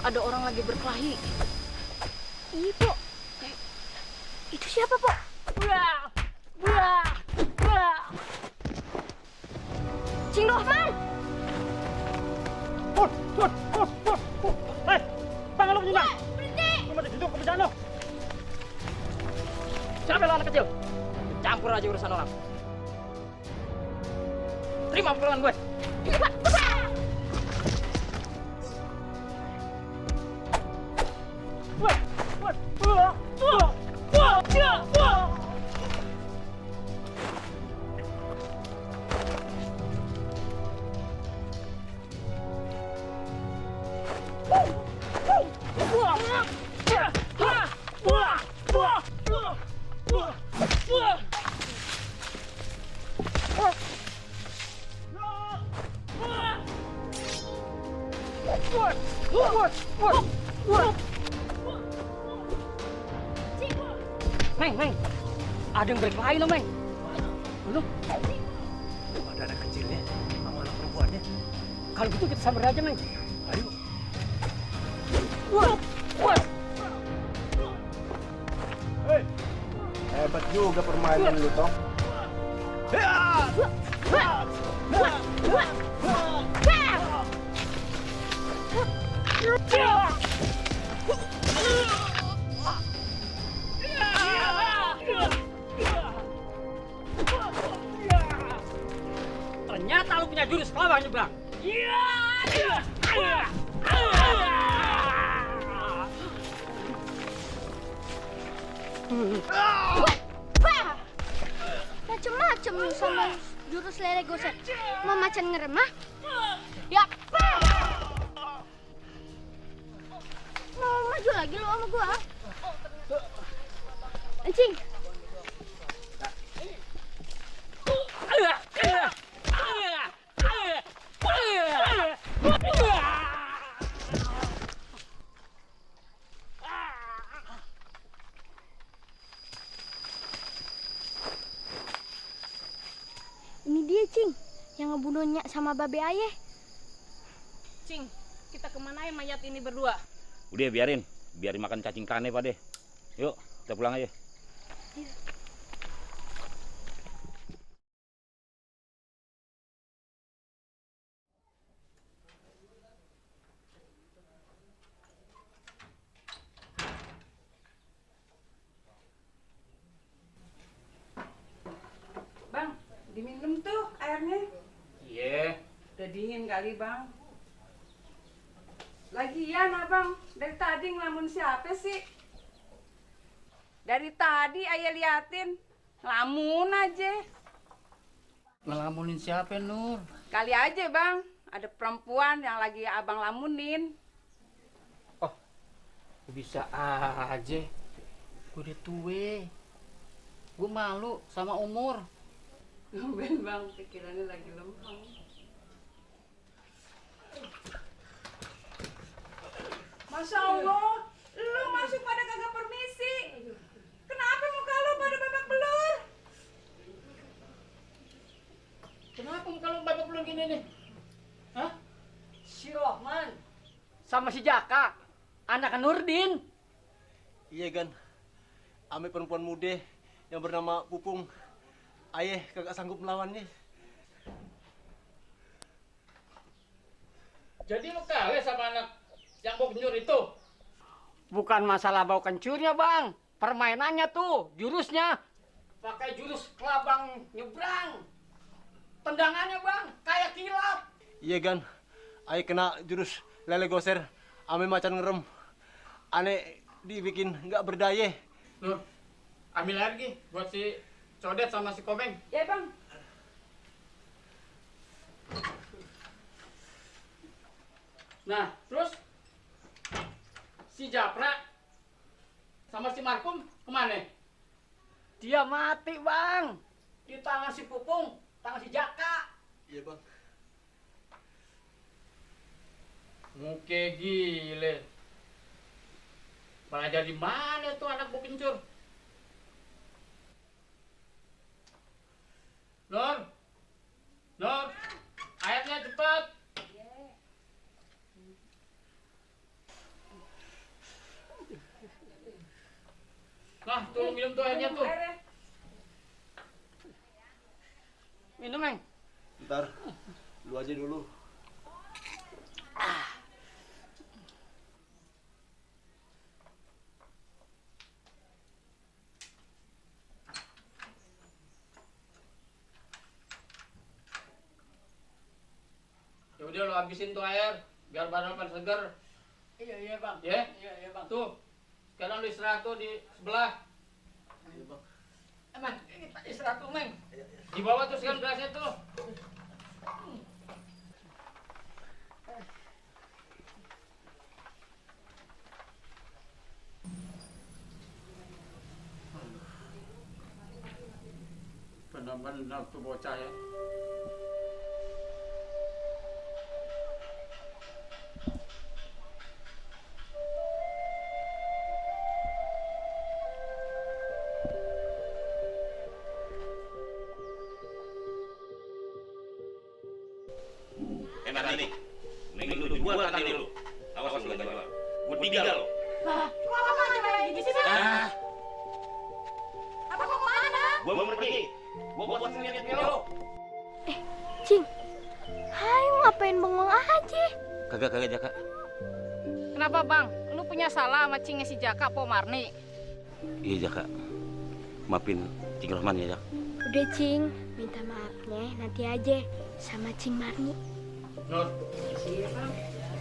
ada orang lagi berkelahi. Iya, Po. Itu siapa, Po? Wah! Wah! Wah! Cing Rohman! Pur! Hei! Bang, lu punya bang! Berhenti! Lu masih duduk kebiasaan lo! Siapa lo anak kecil? Campur aja urusan orang. Terima pukulan gue. Meng, ada yang berkelahi lo, Meng. Lu? Ada anak kecilnya sama anak perempuannya. Kalau gitu kita samber aja, Meng. Ayo. Hei! Hebat juga permainan lu, Toh. Ternyata lu punya jurus kelawang nyebrang. Macem-macem sama jurus lele gosek. Mau macan ngerem, ah? Ya. Mau maju lagi lo sama gua? Encing. Ini dia, Cing, yang ngebunuh Nyak sama Babe Ayeh. Cing, kita kemana ya mayat ini berdua? Udah biarin makan cacing krane Pak deh. Yuk, kita pulang aja. Bang, diminum tuh airnya. Iya. Udah dingin kali, Bang. Lagian, Abang, dari tadi ngelamun siapa sih? Dari tadi ayah liatin, ngelamun aja. Ngelamunin siapa, Nur? Kali aja, Bang, ada perempuan yang lagi Abang lamunin. Bisa aja. Gue udah tua. Gue malu sama umur. Ben, Bang, pikirannya lagi lempeng. Masya Allah, lu masuk pada kagak permisi. Kenapa muka lu pada babak belur? Kenapa kalau babak belum gini nih? Hah? Si Rohman sama si Jaka, anak Nurdin. Iya Gan, ame perempuan muda yang bernama Pupung. Ayah kagak sanggup melawannya. Jadi lu kalah sama anak yang bau kencur itu? Bukan masalah bau kencurnya, Bang. Permainannya tuh, jurusnya. Pakai jurus kelabang nyebrang. Tendangannya, Bang, kayak kilat. Iya Gan, ayah kena jurus lele goser, ame macan ngerem. Ane dibikin nggak berdaya. Nur, ambil lagi buat si Codet sama si Kobeng. Ya, Bang. Nah, terus si Japra sama si Markum kemana? Dia mati, Bang. Di tangan si Pupung, tangan si Jaka. Iya Bang. Muke gile. Belajar di mana tuh anak bau kencur? Nur, airnya cepat. Nah, tuh minum tuh airnya tuh. Airnya. Minum, Meng. Ntar, lu aja dulu. Ya udah lo habisin tuh air biar badan pada seger. Iya iya bang. Ya? Iya iya bang. Tuh. Sekarang lu istirahat tuh di sebelah. Iya bang. Emang istirahat tuh Meng. Di bawah tuh sekarang gelasnya tuh. Benar-benar tuh bocah ya. Marni, mending lu jual tadi lu. Awas lu gak jual. Gua tinggal lo. Kok abang aja kayak gini sih, Bang? Abang mau kemana? Gua mau pergi. Gua bosan lihat lo. Cing, hai ngapain bengong aja? Kagak Jaka. Kenapa bang? Lu punya salah sama Cingnya si Jaka, Po Marni? Iya Jaka. Maafin Cing Rahman ya Jak. Udah Cing, minta maafnya nanti aja sama Cing Marni. Nur,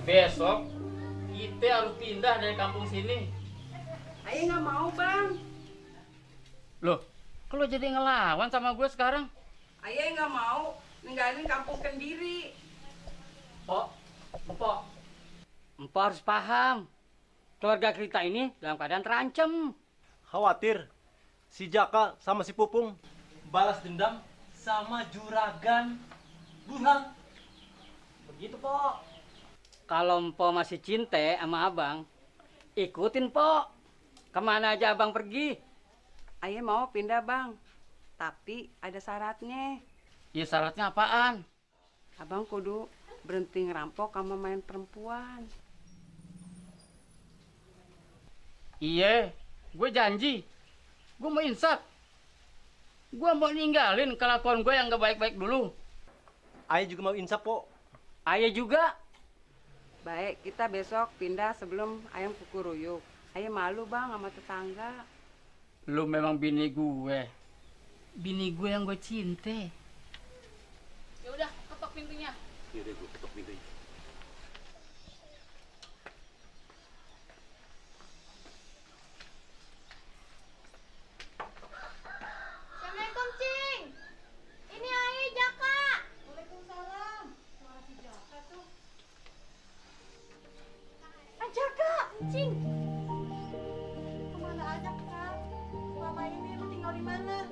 besok kita harus pindah dari kampung sini. Ayah nggak mau, Bang. Loh, kalau jadi ngelawan sama gue sekarang? Ayah nggak mau ninggalin kampung Kendiri. Empok harus paham. Keluarga kita ini dalam keadaan terancam. Khawatir si Jaka sama si Pupung balas dendam sama juragan Burhan. Begitu, Pok. Kalau Empok masih cinta sama abang, ikutin, Pok. Kemana aja abang pergi. Ayah mau pindah, Bang. Tapi ada syaratnya. Ya syaratnya apaan? Abang kudu berhenti ngerampok sama main perempuan. Iya, gue janji. Gue mau insaf. Gue mau ninggalin kelakuan gue yang gak baik-baik dulu. Ayah juga mau insaf, Po. Ayah juga. Baik, kita besok pindah sebelum ayam kuku ruyuk. Ayah malu, Bang, sama tetangga. Lu memang bini gue. Bini gue yang gue cinta. Ya udah, ketok pintunya. Yaudah gua ketok pintunya. Assalamualaikum Cing. Ini Ayah Jaka. Waalaikumsalam. Suara si Jaka tuh. Jaka, Cing. Kemana aja, Kak? Selama ini lu tinggal di mana?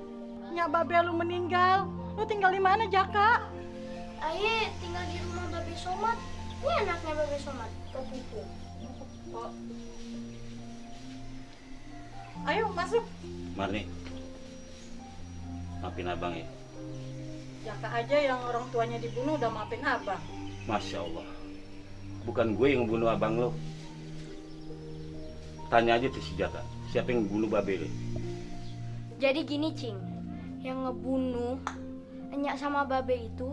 Nya babe lu meninggal. Lu tinggal di mana, Jaka? Ayah tinggal di rumah Babe Somad. Ini anaknya Babe Somad, Kepupu. Ayo masuk. Marni. Maafin abang ya. Jaka aja yang orang tuanya dibunuh udah maafin abang. Masya Allah. Bukan gue yang ngebunuh abang lo. Tanya aja tuh si Jaka. Siapa yang ngebunuh Babe lo? Jadi gini Cing, yang ngebunuh Enyak sama Babe itu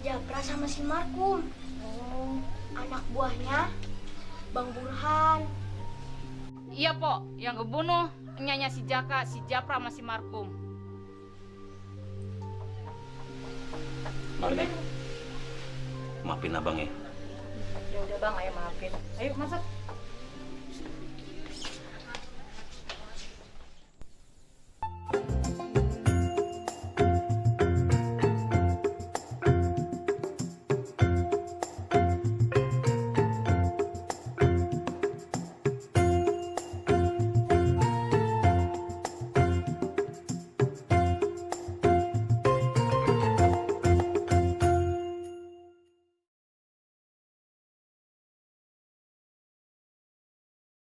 Japra sama si Markum. Anak buahnya Bang Burhan. Iya, Po. Yang ngebunuh enyanya si Jaka, si Japra sama si Markum. Marni. Maafin abang ya. Ya udah, Bang, ayo maafin. Ayo masuk.